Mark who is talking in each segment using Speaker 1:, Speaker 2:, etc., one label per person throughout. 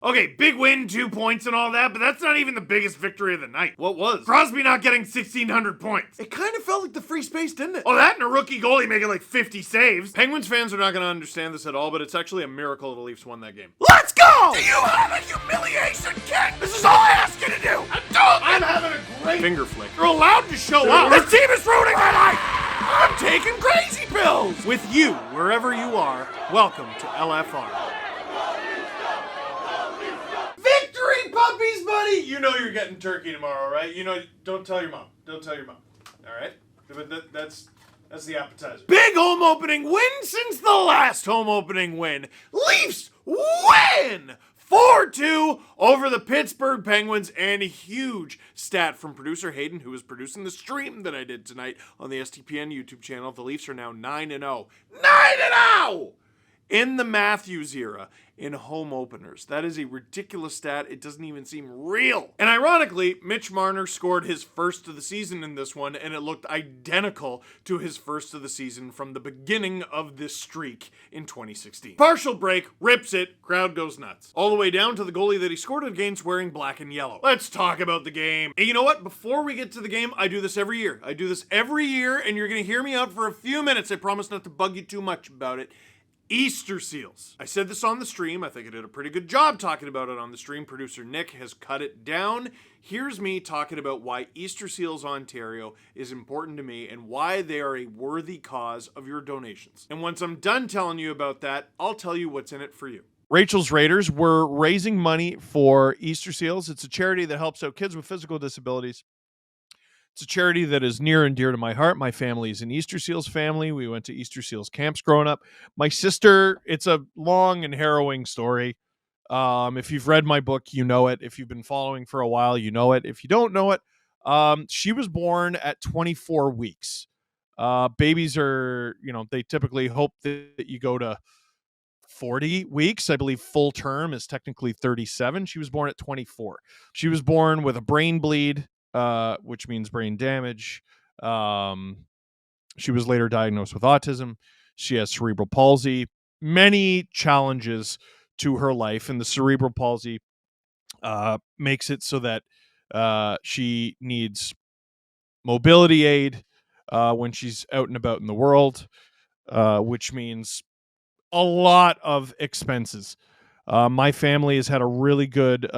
Speaker 1: Okay, big win, 2 points and all that, but that's not even the biggest victory of the night. What was? Crosby not getting 1,600 points.
Speaker 2: It kind of felt like the free space, didn't it?
Speaker 1: Oh, that and a rookie goalie making like 50 saves.
Speaker 2: Penguins fans are not going to understand this at all, but it's actually a miracle the Leafs won that game.
Speaker 1: Let's go!
Speaker 2: Do you have a humiliation kit? This is all I ask you to do.
Speaker 1: I'm having a great
Speaker 2: Finger flick.
Speaker 1: You're allowed to show up.
Speaker 2: This team is ruining my life. I'm taking crazy pills.
Speaker 1: With you, wherever you are, welcome to LFR.
Speaker 2: Victory puppies, buddy! You know you're getting turkey tomorrow, right? You know, don't tell your mom. Don't tell your mom. All right? But that's the appetizer.
Speaker 1: Big home opening win since the last home opening win. Leafs win! 4-2 over the Pittsburgh Penguins, and a huge stat from producer Hayden, who is producing the stream that I did tonight on the STPN YouTube channel. The Leafs are now 9-0. 9-0! In the Matthews era, in home openers. That is a ridiculous stat. It doesn't even seem real. And ironically, Mitch Marner scored his first of the season in this one, and it looked identical to his first of the season from the beginning of this streak in 2016. Partial break, rips it, crowd goes nuts. All the way down to the goalie that he scored it against wearing black and yellow. Let's talk about the game. And you know what? Before we get to the game, I do this every year. I do this every year, and you're gonna hear me out for a few minutes. I promise not to bug you too much about it. Easter seals. I said this on the stream. I think I did a pretty good job talking about it on the stream. Producer Nick has cut it down. Here's me talking about why Easter Seals Ontario is important to me and why they are a worthy cause of your donations. And once I'm done telling you about that, I'll tell you what's in it for you. Rachel's Raiders, we're raising money for Easter Seals. It's a charity that helps out kids with physical disabilities. It's a charity that is near and dear to my heart. My family is an Easter Seals family. We went to Easter Seals camps growing up. My sister, it's a long and harrowing story. If you've read my book, you know it. If you've been following for a while, you know it. If you don't know it, she was born at 24 weeks. Babies are, they typically hope that you go to 40 weeks. I believe full term is technically 37. She was born at 24. She was born with a brain bleed, which means brain damage. She was later diagnosed with autism. She has cerebral palsy. Many challenges to her life, and the cerebral palsy makes it so that she needs mobility aid when she's out and about in the world, which means a lot of expenses. My family has had a really good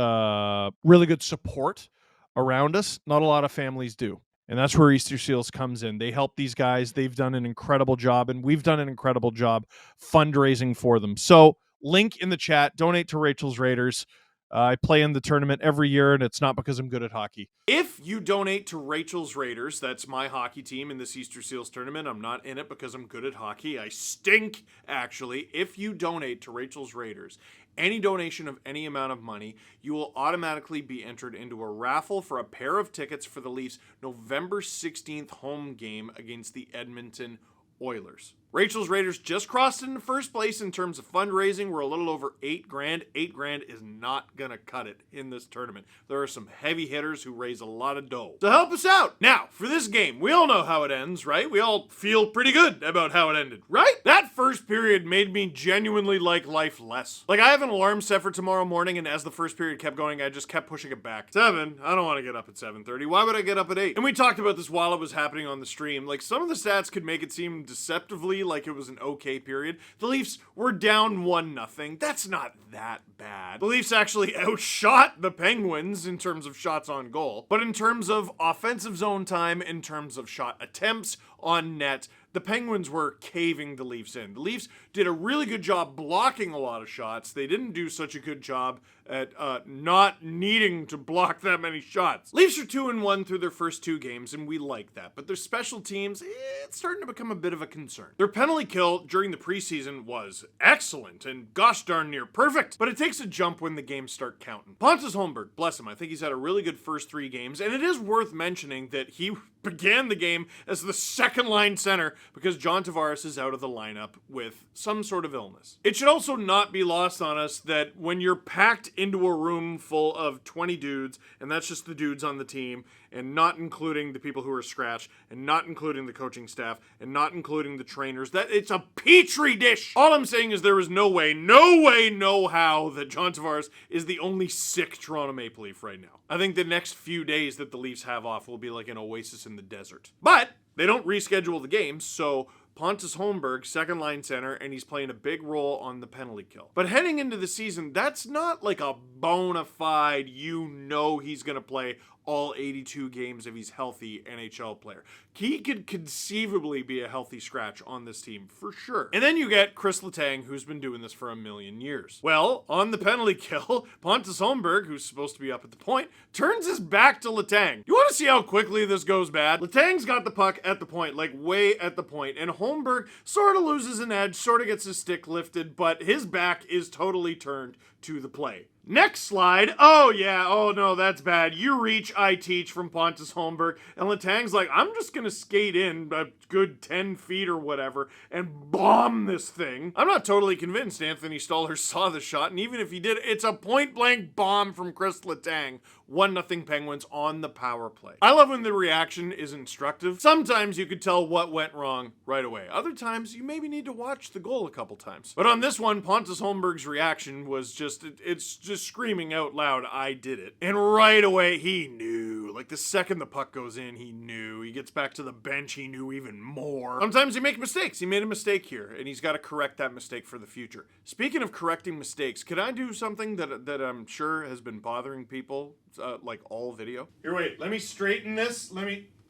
Speaker 1: support around us. Not a lot of families do. And that's where Easter Seals comes in. They help these guys. They've done an incredible job, and we've done an incredible job fundraising for them. So link in the chat, donate to Rachel's Raiders. I play in the tournament every year, and it's not because I'm good at hockey. If you donate to Rachel's Raiders, that's my hockey team in this Easter Seals tournament. I'm not in it because I'm good at hockey. I stink, actually. If you donate to Rachel's Raiders, any donation of any amount of money, you will automatically be entered into a raffle for a pair of tickets for the Leafs' November 16th home game against the Edmonton Oilers. Rachel's Raiders just crossed into first place in terms of fundraising. We're a little over $8,000. $8,000 is not gonna cut it in this tournament. There are some heavy hitters who raise a lot of dough. So help us out. Now, for this game, we all know how it ends, right? We all feel pretty good about how it ended, right? That first period made me genuinely like life less. Like, I have an alarm set for tomorrow morning, and as the first period kept going, I just kept pushing it back. 7, I don't want to get up at 7:30. Why would I get up at 8? And we talked about this while it was happening on the stream. Like, some of the stats could make it seem deceptively like it was an okay period. The Leafs were down 1-0. That's not that bad. The Leafs actually outshot the Penguins in terms of shots on goal. But in terms of offensive zone time, in terms of shot attempts on net, the Penguins were caving the Leafs in. The Leafs did a really good job blocking a lot of shots. They didn't do such a good job at not needing to block that many shots. Leafs are 2-1 through their first 2 games, and we like that. But their special teams, it's starting to become a bit of a concern. Their penalty kill during the preseason was excellent and gosh darn near perfect. But it takes a jump when the games start counting. Pontus Holmberg, bless him, I think he's had a really good first 3 games. And it is worth mentioning that he began the game as the second line center because John Tavares is out of the lineup with some sort of illness. It should also not be lost on us that when you're packed into a room full of 20 dudes, and that's just the dudes on the team, and not including the people who are scratched, and not including the coaching staff, and not including the trainers, that it's a petri dish. All I'm saying is there is no way, no how that John Tavares is the only sick Toronto Maple Leaf right now. I think the next few days that the Leafs have off will be like an oasis in the desert. But they don't reschedule the games, so Pontus Holmberg, second line center, and he's playing a big role on the penalty kill. But heading into the season, that's not like a bona fide, he's going to play all 82 games if he's healthy NHL player. He could conceivably be a healthy scratch on this team for sure. And then you get Chris Letang, who's been doing this for a million years. Well, on the penalty kill, Pontus Holmberg, who's supposed to be up at the point, turns his back to Letang. You want to see how quickly this goes bad? Letang's got the puck at the point, like way at the point, and Holmberg sort of loses an edge, sort of gets his stick lifted, but his back is totally turned to the play. Next slide. Oh yeah, oh no, that's bad. You reach, I teach from Pontus Holmberg, and Letang's like, I'm just gonna skate in a good 10 feet or whatever and bomb this thing. I'm not totally convinced Anthony Stoller saw the shot, and even if he did, it's a point-blank bomb from Chris Letang. 1-0 Penguins on the power play. I love when the reaction is instructive. Sometimes you could tell what went wrong right away. Other times, you maybe need to watch the goal a couple times. But on this one, Pontus Holmberg's reaction was just, it's just screaming out loud, I did it. And right away, he knew. Like the second the puck goes in, he knew. He gets back to the bench, he knew even more. Sometimes you make mistakes. He made a mistake here, and he's got to correct that mistake for the future. Speaking of correcting mistakes, could I do something that I'm sure has been bothering people, like all video? Here, wait, let me straighten this.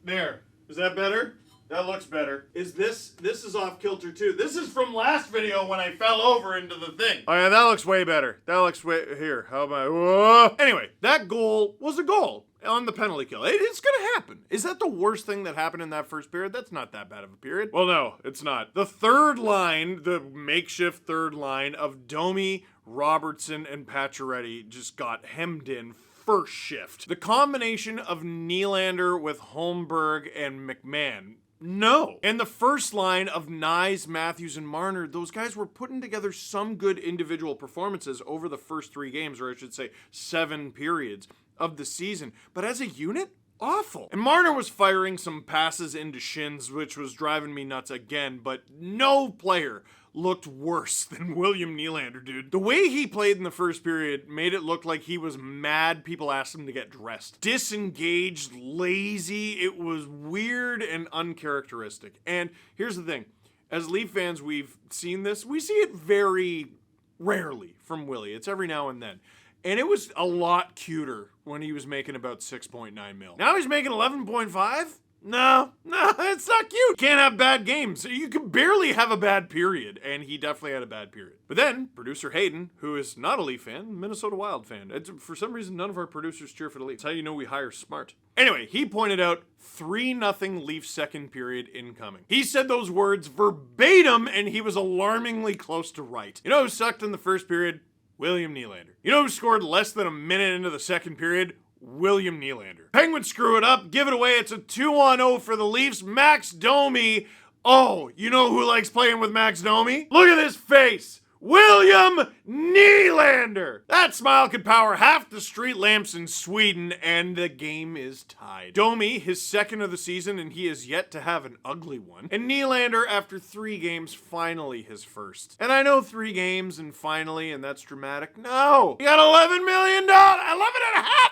Speaker 1: There. Is that better? That looks better. This is off kilter too. This is from last video when I fell over into the thing. Oh yeah, that looks way better. That looks way, here, how about, whoa. Anyway, that goal was a goal on the penalty kill. It's gonna happen. Is that the worst thing that happened in that first period? That's not that bad of a period. Well, no, it's not. The third line, the makeshift third line of Domi, Robertson, and Pacioretty just got hemmed in first shift. The combination of Nylander with Holmberg and McMahon, no. And the first line of Nyes, Matthews, and Marner, those guys were putting together some good individual performances over the first 3 games, or I should say 7 periods of the season. But as a unit, awful. And Marner was firing some passes into shins, which was driving me nuts again, but no player looked worse than William Nylander, dude. The way he played in the first period made it look like he was mad people asked him to get dressed. Disengaged, lazy, it was weird and uncharacteristic. And here's the thing, as Leaf fans, we've seen this, we see it very rarely from Willy. It's every now and then. And it was a lot cuter when he was making about 6.9 mil. Now he's making 11.5? No, it's not cute. Can't have bad games. You could barely have a bad period, and he definitely had a bad period. But then, producer Hayden, who is not a Leaf fan, Minnesota Wild fan. For some reason, none of our producers cheer for the Leafs. That's how you know we hire smart. Anyway, he pointed out 3-0 Leafs second period incoming. He said those words verbatim, and he was alarmingly close to right. You know who sucked in the first period? William Nylander. You know who scored less than a minute into the second period? William Nylander. Penguins screw it up, give it away. It's a 2-0 for the Leafs. Max Domi. Oh, you know who likes playing with Max Domi? Look at this face. William Nylander! That smile could power half the street lamps in Sweden, and the game is tied. Domi, his second of the season, and he is yet to have an ugly one. And Nylander, after 3 games, finally his first. And I know 3 games and finally, and that's dramatic. No! He got $11 million! $11.5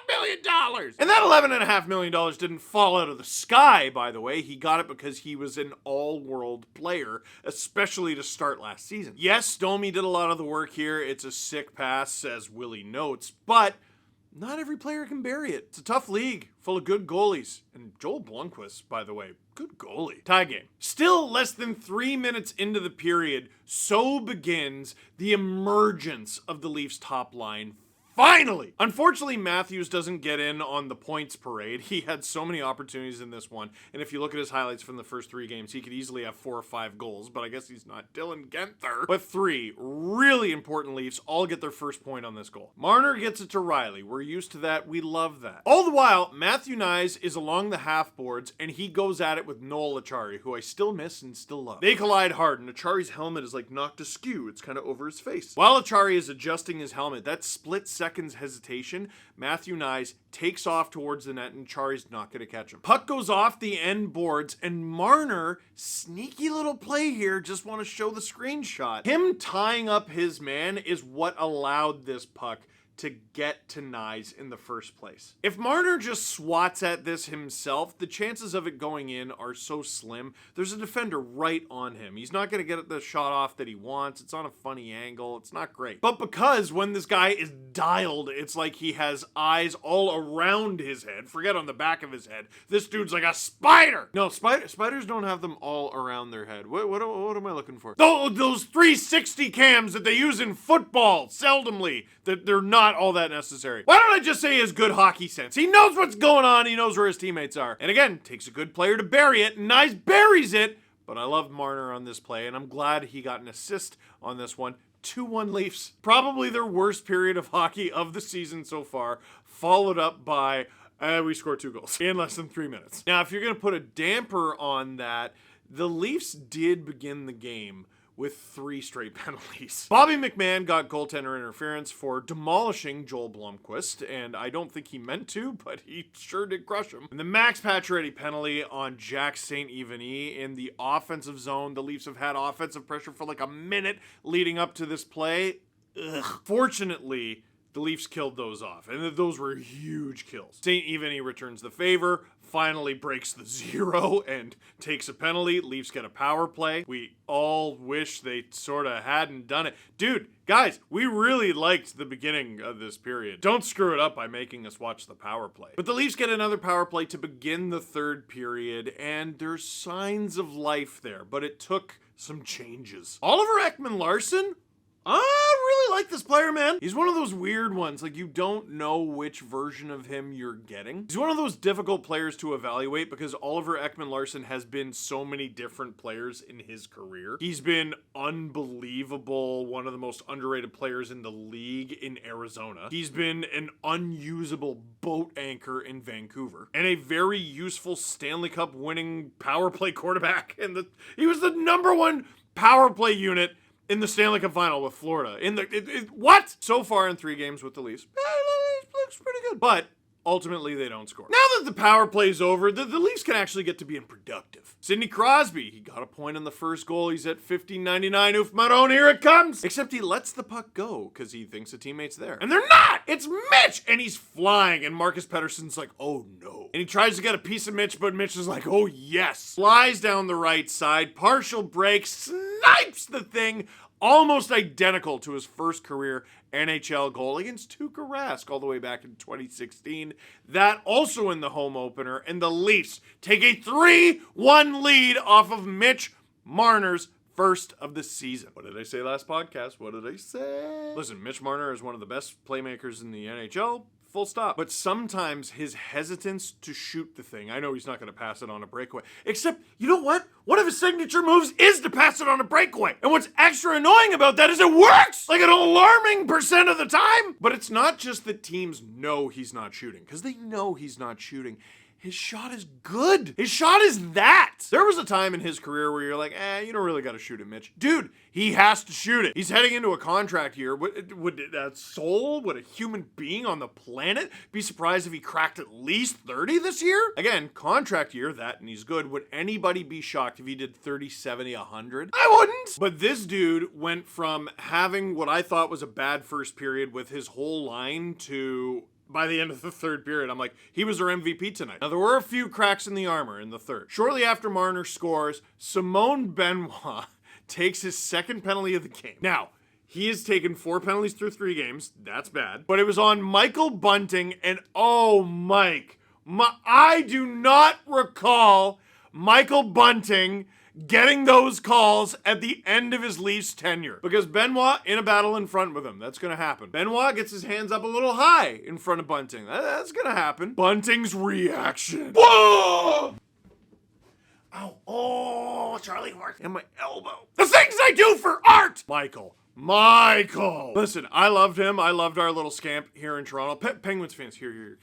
Speaker 1: million! And that $11.5 million didn't fall out of the sky, by the way. He got it because he was an all-world player, especially to start last season. Yes, Domi did a lot of the work here. It's a sick pass, as Willy notes, but not every player can bury it. It's a tough league full of good goalies. And Joel Blomqvist, by the way, good goalie. Tie game. Still less than 3 minutes into the period, so begins the emergence of the Leafs top line
Speaker 2: Finally! Unfortunately, Matthews doesn't get in on the points parade. He had so many opportunities in this one, and if you look at his highlights from the first 3 games, he could easily have 4 or 5 goals, but I guess he's not Dylan Genther. But 3 really important Leafs all get their first point on this goal. Marner gets it to Riley. We're used to that. We love that. All the while, Matthew Nyes is along the half boards, and he goes at it with Noel Acciari, who I still miss and still love. They collide hard, and Acciari's helmet is like knocked askew. It's kind of over his face. While Acciari is adjusting his helmet, that split seconds hesitation, Matthew Nyes takes off towards the net and Acciari's not going to catch him. Puck goes off the end boards and Marner, sneaky little play here, just want to show the screenshot. Him tying up his man is what allowed this puck to get to Nyes in the first place. If Marner just swats at this himself, the chances of it going in are so slim. There's a defender right on him. He's not going to get the shot off that he wants. It's on a funny angle. It's not great. But because when this guy is dialed, it's like he has eyes all around his head. Forget on the back of his head. This dude's like a spider. No, spiders don't have them all around their head. What am I looking for? Those 360 cams that they use in football, seldomly, that they're not all that necessary. Why don't I just say he has good hockey sense? He knows what's going on. He knows where his teammates are. And again, takes a good player to bury it. Nyes buries it. But I love Marner on this play, and I'm glad he got an assist on this one. 2-1 Leafs. Probably their worst period of hockey of the season so far, followed up by, we scored 2 goals in less than 3 minutes. Now, if you're going to put a damper on that, the Leafs did begin the game with 3 straight penalties. Bobby McMahon got goaltender interference for demolishing Joel Blomqvist, and I don't think he meant to, but he sure did crush him. And the Max Pacioretty penalty on Jack St. Evany in the offensive zone. The Leafs have had offensive pressure for like a minute leading up to this play. Fortunately, the Leafs killed those off, and those were huge kills. St. Evany returns the favor, finally breaks the 0 and takes a penalty. Leafs get a power play. We all wish they sort of hadn't done it. Dude, guys, we really liked the beginning of this period. Don't screw it up by making us watch the power play. But the Leafs get another power play to begin the 3rd period, and there's signs of life there, but it took some changes. Oliver Ekman-Larsson? I really like this player, man. He's one of those weird ones, like you don't know which version of him you're getting. He's one of those difficult players to evaluate because Oliver Ekman-Larsson has been so many different players in his career. He's been unbelievable, one of the most underrated players in the league in Arizona. He's been an unusable boat anchor in Vancouver and a very useful Stanley Cup winning power play quarterback. And he was the #1 power play unit in the Stanley Cup final with Florida. What? So far in 3 games with the Leafs, looks pretty good. But ultimately, they don't score. Now that the power play's over, the Leafs can actually get to being productive. Sidney Crosby, he got a point on the first goal. He's at 15.99. Oof, Maroon, here it comes. Except he lets the puck go because he thinks a teammate's there. And they're not! It's Mitch! And he's flying, and Marcus Pettersson's like, oh no. And he tries to get a piece of Mitch, but Mitch is like, oh yes. Flies down the right side, partial break, snipes the thing, almost identical to his first career NHL goal against Tuukka Rask all the way back in 2016. That also in the home opener, and the Leafs take a 3-1 lead off of Mitch Marner's first of the season. What did I say last podcast? What did I say? Listen, Mitch Marner is one of the best playmakers in the NHL. Full stop. But sometimes his hesitance to shoot the thing, I know he's not going to pass it on a breakaway. Except, you know what? One of his signature moves is to pass it on a breakaway. And what's extra annoying about that is it works! Like an alarming % of the time! But it's not just that teams know he's not shooting, because they know he's not shooting. His shot is good. His shot is that. There was a time in his career where you're like, you don't really got to shoot it, Mitch. Dude, he has to shoot it. He's heading into a contract year. Would a soul, would a human being on the planet be surprised if he cracked at least 30 this year? Again, contract year, that, and he's good. Would anybody be shocked if he did 30, 70, 100? I wouldn't. But this dude went from having what I thought was a bad first period with his whole line to, by the end of the 3rd period, I'm like, he was our MVP tonight. Now, there were a few cracks in the armor in the 3rd. Shortly after Marner scores, Simone Benoit takes his 2nd penalty of the game. Now, he has taken 4 penalties through 3 games. That's bad. But it was on Michael Bunting, and oh, Mike, I do not recall Michael Bunting getting those calls at the end of his Leafs tenure. Because Benoit in a battle in front with him. That's going to happen. Benoit gets his hands up a little high in front of Bunting. That's going to happen. Bunting's reaction. Whoa! Ow. Oh, Charlie Horse. And my elbow. The things I do for art! Michael. Listen, I loved him. I loved our little scamp here in Toronto. Penguins fans, here,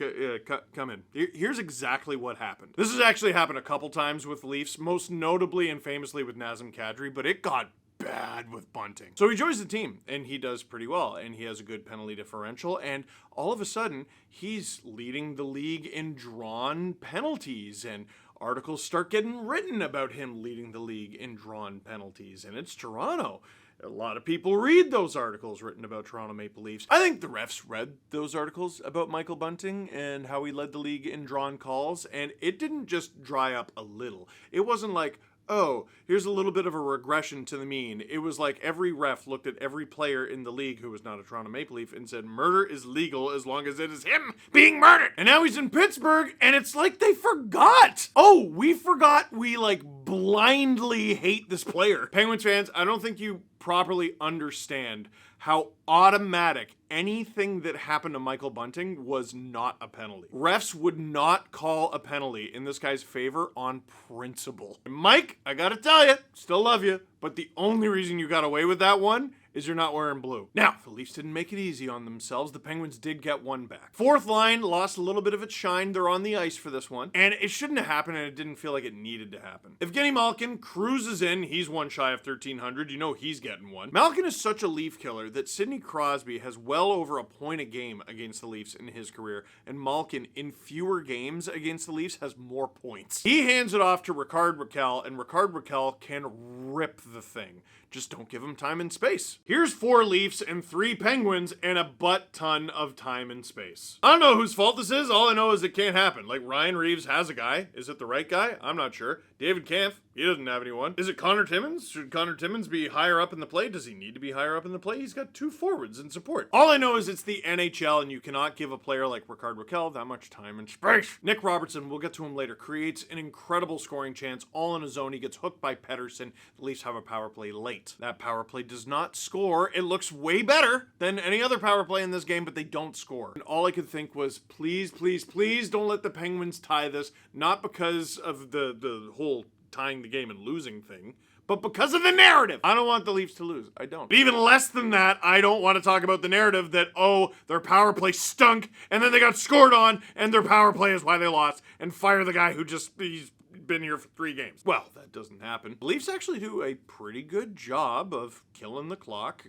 Speaker 2: come in. Here's exactly what happened. This has actually happened a couple times with Leafs, most notably and famously with Nazem Kadri, but it got bad with Bunting. So he joins the team, and he does pretty well, and he has a good penalty differential, and all of a sudden, he's leading the league in drawn penalties, and articles start getting written about him leading the league in drawn penalties, and it's Toronto. A lot of people read those articles written about Toronto Maple Leafs. I think the refs read those articles about Michael Bunting and how he led the league in drawn calls, and it didn't just dry up a little. It wasn't like, oh, here's a little bit of a regression to the mean. It was like every ref looked at every player in the league who was not a Toronto Maple Leaf and said, murder is legal as long as it is him being murdered. And now he's in Pittsburgh, and it's like they forgot. Oh, we forgot we blindly hate this player. Penguins fans, I don't think you properly understand how automatic anything that happened to Michael Bunting was not a penalty. Refs would not call a penalty in this guy's favor on principle. And Mike, I gotta tell you, still love you, but the only reason you got away with that one is you're not wearing blue. Now, the Leafs didn't make it easy on themselves. The Penguins did get one back. Fourth line lost a little bit of its shine. They're on the ice for this one. And it shouldn't have happened, and it didn't feel like it needed to happen. If Evgeny Malkin cruises in, he's one shy of 1,300. You know he's getting one. Malkin is such a Leaf killer that Sidney Crosby has well over a point a game against the Leafs in his career, and Malkin, in fewer games against the Leafs, has more points. He hands it off to Rickard Rakell, and Rickard Rakell can rip the thing. Just don't give him time and space. Here's 4 Leafs and 3 Penguins and a butt ton of time and space. I don't know whose fault this is. All I know is it can't happen. Like, Ryan Reeves has a guy. Is it the right guy? I'm not sure. David Kampf, he doesn't have anyone. Is it Connor Timmins? Should Connor Timmins be higher up in the play? Does he need to be higher up in the play? He's got 2 forwards in support. All I know is it's the NHL, and you cannot give a player like Rickard Rakell that much time and space. Nick Robertson, we'll get to him later, creates an incredible scoring chance all in his own. He gets hooked by Pettersson. The Leafs have a power play late. That power play does not score. It looks way better than any other power play in this game, but they don't score. And all I could think was, please, please, please don't let the Penguins tie this. Not because of the whole tying the game and losing thing, but because of the narrative. I don't want the Leafs to lose. I don't. But even less than that, I don't want to talk about the narrative that, oh, their power play stunk, and then they got scored on, and their power play is why they lost, and fire the guy who he's been here for 3 games. Well, that doesn't happen. The Leafs actually do a pretty good job of killing the clock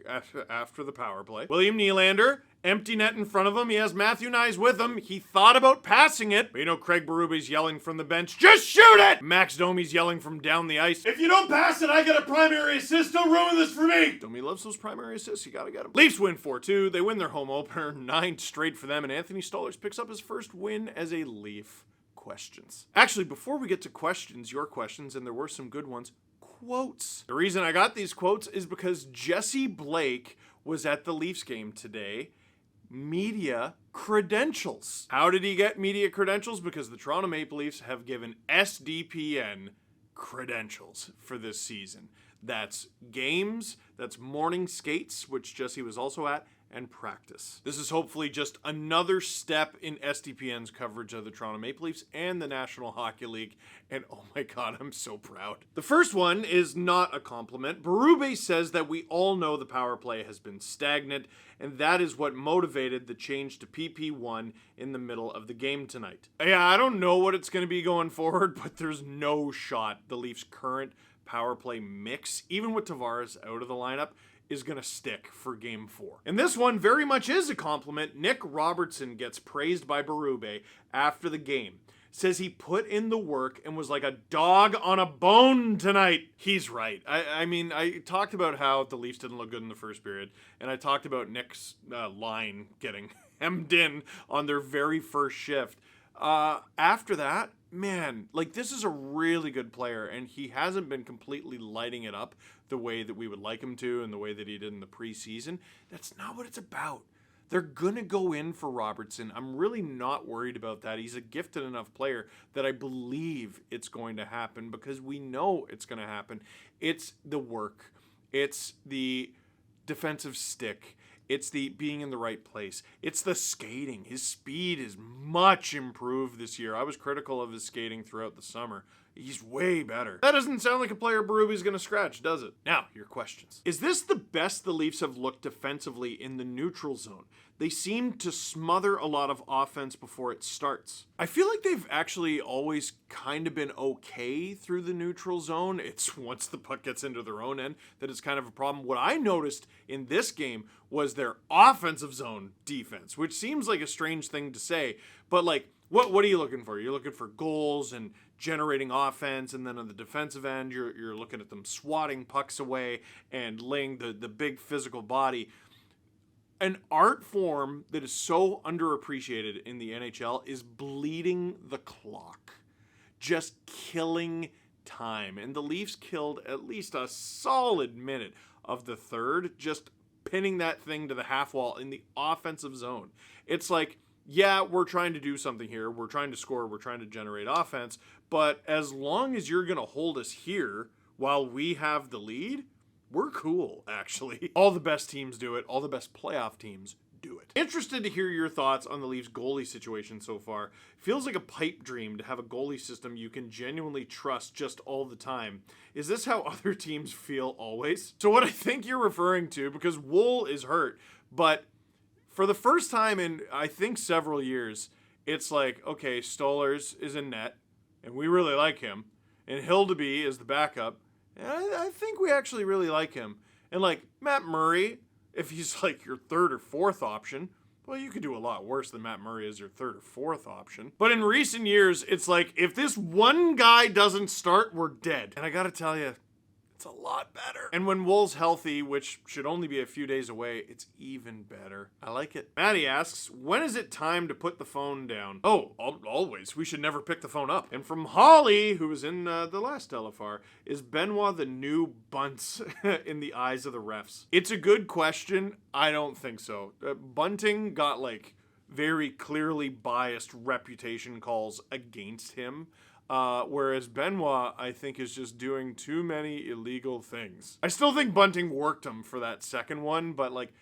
Speaker 2: after the power play. William Nylander, empty net in front of him. He has Matthew Nyes with him. He thought about passing it, but Craig Berube's yelling from the bench, just shoot it! Max Domi's yelling from down the ice, if you don't pass it, I get a primary assist. Don't ruin this for me! Domi loves those primary assists. You gotta get them. Leafs win 4-2. They win their home opener, 9 straight for them, and Anthony Stolarz picks up his first win as a Leaf. Questions. Actually, before we get to questions, your questions, and there were some good ones, quotes. The reason I got these quotes is because Jesse Blake was at the Leafs game today. Media credentials. How did he get media credentials? Because the Toronto Maple Leafs have given SDPN credentials for this season. That's games, that's morning skates, which Jesse was also at, and practice. This is hopefully just another step in SDPN's coverage of the Toronto Maple Leafs and the National Hockey League, and oh my god, I'm so proud. The first one is not a compliment. Berube says that we all know the power play has been stagnant, and that is what motivated the change to PP1 in the middle of the game tonight. Yeah, I don't know what it's going to be going forward, but there's no shot the Leafs' current power play mix, even with Tavares out of the lineup, is going to stick for Game 4. And this one very much is a compliment. Nick Robertson gets praised by Berube after the game. Says he put in the work and was like a dog on a bone tonight. He's right. I mean, I talked about how the Leafs didn't look good in the first period, and I talked about Nick's line getting hemmed in on their very first shift. After that, man, this is a really good player, and he hasn't been completely lighting it up the way that we would like him to and the way that he did in the preseason. That's not what it's about. they're going to go in for Robertson. I'm really not worried about that. He's a gifted enough player that I believe it's going to happen because we know it's going to happen. It's the work. It's the defensive stick. It's the being in the right place. It's the skating. His speed is much improved this year. I was critical of his skating throughout the summer. He's way better. That doesn't sound like a player Berube's going to scratch, does it? Now, your questions. Is this the best the Leafs have looked defensively in the neutral zone? They seem to smother a lot of offense before it starts. I feel like they've actually always kind of been okay through the neutral zone. It's once the puck gets into their own end that it's kind of a problem. What I noticed in this game was their offensive zone defense, which seems like a strange thing to say, but like, what are you looking for? You're looking for goals and generating offense, and then on the defensive end, you're looking at them swatting pucks away and laying the big physical body. An art form that is so underappreciated in the NHL is bleeding the clock. Just killing time. And the Leafs killed at least a solid minute of the third, just pinning that thing to the half wall in the offensive zone. It's like, yeah, we're trying to do something here. We're trying to score. We're trying to generate offense. But as long as you're going to hold us here while we have the lead, we're cool, actually. All the best teams do it. All the best playoff teams do it. Interested to hear your thoughts on the Leafs goalie situation so far. Feels like a pipe dream to have a goalie system you can genuinely trust just all the time. Is this how other teams feel always? So what I think you're referring to, because Wool is hurt, but for the first time in, I think, several years, it's like, okay, Stolarz is in net, and we really like him, and Hildeby is the backup, and I think we actually really like him. And, like, Matt Murray, if he's, like, your third or fourth option, well, you could do a lot worse than Matt Murray as your third or fourth option. But in recent years, it's like, if this one guy doesn't start, we're dead. And I gotta tell you, it's a lot better. And when Wool's healthy, which should only be a few days away, it's even better. I like it. Maddie asks, when is it time to put the phone down? Oh, always. We should never pick the phone up. And from Holly, who was in the last LFR, is Benoit the new Bunts in the eyes of the refs? It's a good question. I don't think so. Bunting got like very clearly biased reputation calls against him. Whereas Benoit, I think, is just doing too many illegal things. I still think Bunting worked him for that second one, but, like,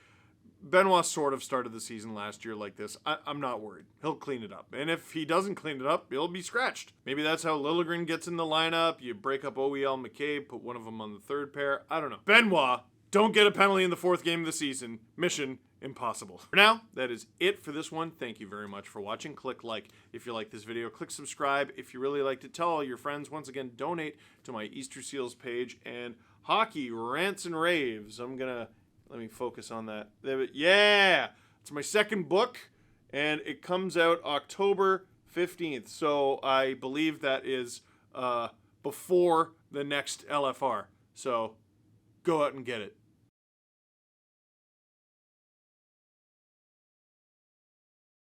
Speaker 2: Benoit sort of started the season last year like this. I'm not worried. He'll clean it up. And if he doesn't clean it up, he'll be scratched. Maybe that's how Liljegren gets in the lineup. You break up OEL McCabe, put one of them on the third pair. I don't know. Benoit, don't get a penalty in the fourth game of the season. Mission impossible. For now, that is it for this one. Thank you very much for watching. Click like if you like this video. Click subscribe if you really liked it. Tell all your friends. Once again, donate to my Easter Seals page. And Hockey Rants and Raves. Let me focus on that. Yeah! It's my second book, and it comes out October 15th. So I believe that is before the next LFR. So go out and get it.